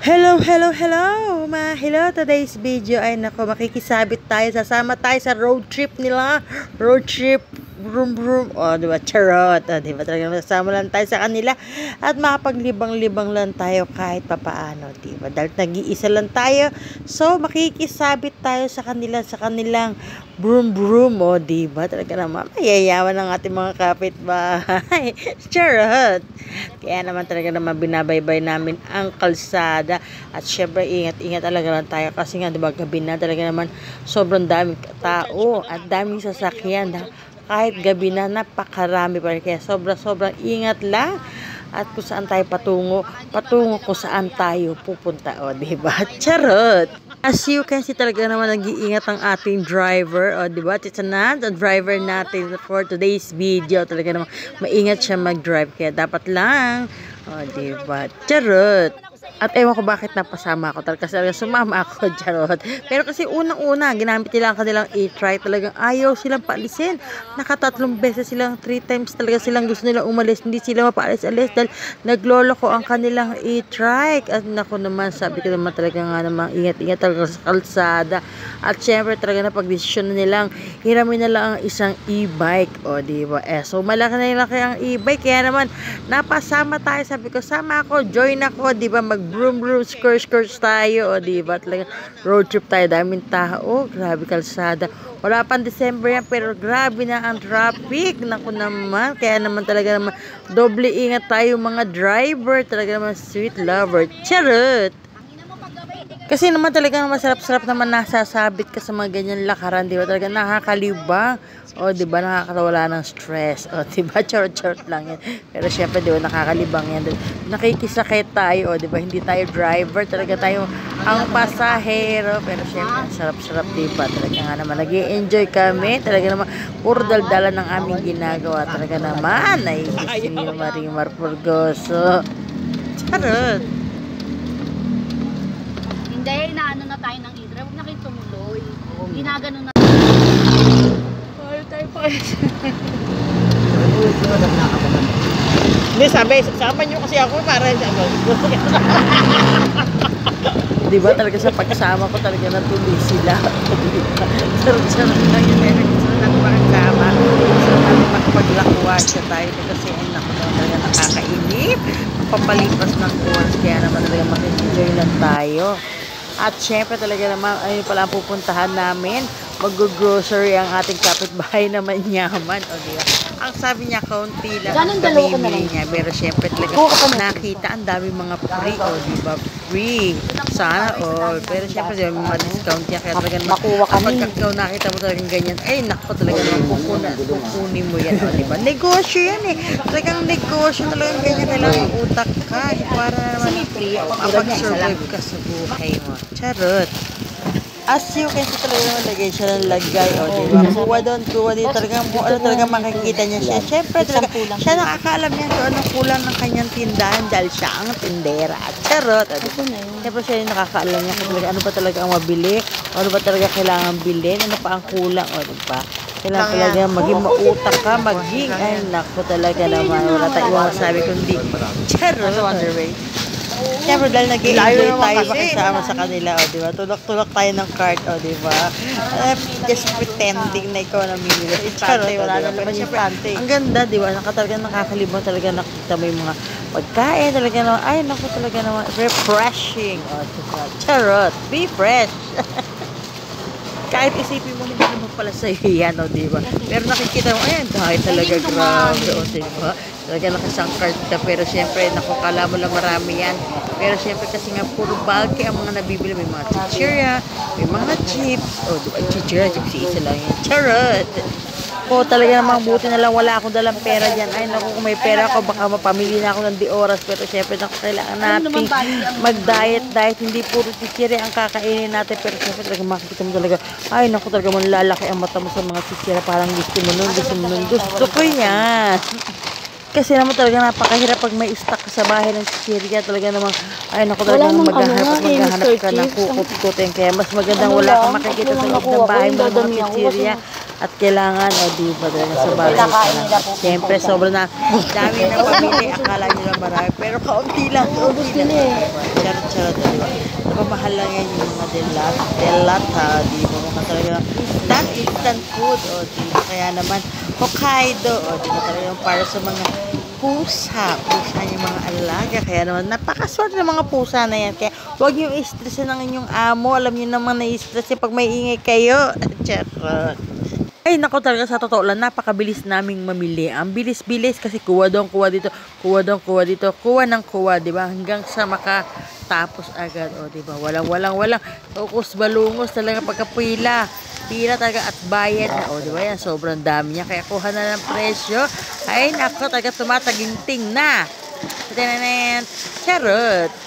Hello, hello, hello! Hello, today's video ay nako, makikisabit tayo. Sasama tayo sa road trip nila. Road trip, vroom vroom. O, diba? Charot. O, diba? Talagang masama lang tayo sa kanila. At makapaglibang-libang lang tayo kahit papaano. Diba? Dahil nag-iisa lang tayo. So, makikisabit tayo sa kanila, sa kanilang vroom vroom. O, diba? Talaga naman, mayayaman ang ating mga kapitbahay. Charot! Kaya naman talaga naman binabaybay namin ang kalsada. At syempre ingat-ingat talaga lang tayo kasi nga diba gabi na talaga naman sobrang daming tao at daming sasakyan. Kahit gabi na napakarami pa rin. Kaya sobrang ingat lang. At kung saan tayo patungo kung saan tayo pupunta. O diba? Charot! As you can see talaga naman nag-iingat ang ating driver. O diba? It's na the driver natin for today's video. Talaga naman maingat siya mag-drive. Kaya dapat lang. O diba? Charot! At ewan ko bakit napasama ako. Kasi talaga sumama ako, charot. Pero kasi unang-una, ginamit nila ang kanilang e-trike. Talagang ayaw silang paalisin. Nakatatlong beses silang, 3 times talaga silang gusto nilang umalis. Hindi sila mapaalis-alis dahil naglolo ko ang kanilang e-trike. At naku naman, sabi ko naman talaga nga naman, ingat-ingat talaga sa kalsada. At syempre talaga na pag-desisyon na nilang hiramin na lang ang isang e-bike. O diba? So malaki na lang kaya ang e-bike. Kaya naman, napasama tayo. Sabi ko, sama ako, join ako. Diba? Broom skirts tayo, o diba? Talaga road trip tayo, daming tao, grabe kalsada. Wala pang December yan, pero grabe na ang traffic. Naku naman, kaya naman talaga naman doble ingat tayo mga driver, talaga naman sweet lover. Charot! Kasi naman talaga masarap-sarap naman nasasabit ka sa mga ganyan lakaran, di ba? Talaga nakakalibang. O, di ba? Nakakawala ng stress. O, di ba? Charot-charot lang yan. Pero syempre, di ba? Nakakalibang yan. Nakikisakay tayo, o, di ba? Hindi tayo driver. Talaga tayo ang pasahero. Pero syempre, sarap-sarap, di ba? Talaga nga naman, nag-i-enjoy kami. Talaga naman, puro daldala ng aming ginagawa. Talaga naman, ay si Marimar Purgoso. Charot! Hindi, inaano na tayo ng hidra. Huwag na kayo tumuloy. Ginagano na. Ay, tayo pa kayo. Hindi, sabi, sama nyo kasi ako para diba talaga sa pagsama ko talaga natuloy sila. Sarap-sarap lang yun. Gusto natin makasama. Gusto natin makapaglakuan siya tayo. Kasi ay naku talaga nakakainip. Papalipas ng oras. Kaya naman talaga mag-enjoy lang tayo. At syempre talaga naman, ayun pala ang pupuntahan namin. Mag-grocery ang ating kapitbahay na manyaman. O diba? Ang sabi niya, kaunti lang ang pamimili niya. Pero syempre talaga nakita ang dami mga free. O diba? Free. Sana all. Pero syempre diba, mga discount niya. Kaya talaga kapag ikaw nakita mo talagang ganyan, ay naku talaga naman kukunin mo yan. O diba? Negosyo yan eh. Talagang negosyo talagang ganyan na lang utak ka. Para naman makapag-survive ka sa buhay mo. Charot. As you can see talaga naman lagay siya ng lagay. O diba? Kuha doon, kuha dito. Talagang makikita niya siya. Siyempre talaga, siya nakakaalam niya kung anong kulang ng kanyang tindahan dahil siya ang tindera. Charot. O diba? Siyempre siya yung nakakaalam niya kung talaga ano ba talaga ang mabili. Ano ba talaga kailangan bilhin. Ano pa ang kulang. O diba? Kailangan talaga maging mautak ka. Maging, ay naku talaga naman. Wala tayong masabi kundi charot. Siyempre dahil nag-i-enjoy tayo makisama sa kanila, o diba? Tulak-tulak tayo ng cart, o diba? Just pretending na ikaw namimili. Charot, wala naman yung pante. Ang ganda, diba? Nakakalibang talaga nakita mo yung mga pagkain. Talaga naman, ay naku talaga naman, refreshing. O diba? Charot, be fresh. Kahit isipin mo, hindi naman pala sa'yo yan, o diba? Pero nakikita mo, ayan, dahil talaga grabe, o diba? Talaga nakasang card ka, pero syempre, nakukala mo lang marami yan. Pero syempre, kasi nga, puro bulky ang mga nabibili. May mga chichirya, may mga chips. O, diba? Chichirya, chips, isa lang yan. Charot! O, talaga namang buti na lang wala akong dalang pera dyan. Ay, naku, kung may pera ako, baka mapamili na ako ng di oras. Pero syempre, naku, kailangan natin mag-diet. Hindi puro chichirya ang kakainin natin. Pero syempre, talaga makikita mo talaga, ay, naku, talaga malalaki ang mata mo sa mga chichirya. Parang gusto mo nun. Gusto ko yan. Kasi naman talaga napakahirap pag may stock sa bahay ng chichirya. Talaga namang, ay naku talaga namang maghahanap ka ng kukut-kutin. Kaya mas magandang wala kang makikita sa loob ng bahay mo ng mga chichirya. At kailangan, o diba talaga sa bahay ka na. Siyempre, sobrang na dami na pamili. Akala nyo na marami. Pero kaunti lang. Charot-charot, di ba? Napamahal lang yan yung mga delata, di ba? Mga talaga instant food, o di ba? Kaya naman, Hokkaido, o di ba talaga para sa mga pusa yung mga alaga. Kaya naman, napakaswerte ng mga pusa na yan. Kaya, huwag nyo i-stressin ng inyong amo. Alam nyo naman na-stress pag may ingay kayo. Charot. Ay, naku talaga sa totoo lang, napakabilis naming mamili. Ang bilis-bilis kasi kuha doon, kuha dito, kuha doon, kuha dito, kuha ng kuha, di ba? Hanggang sa makatapos agad, o di ba? Walang ukus balungos talaga pagkapila. Pila talaga at bayad na, o di ba yan? Sobrang dami niya, kaya kuha na ng presyo. Ay, naku talaga tumataginting na. Charot.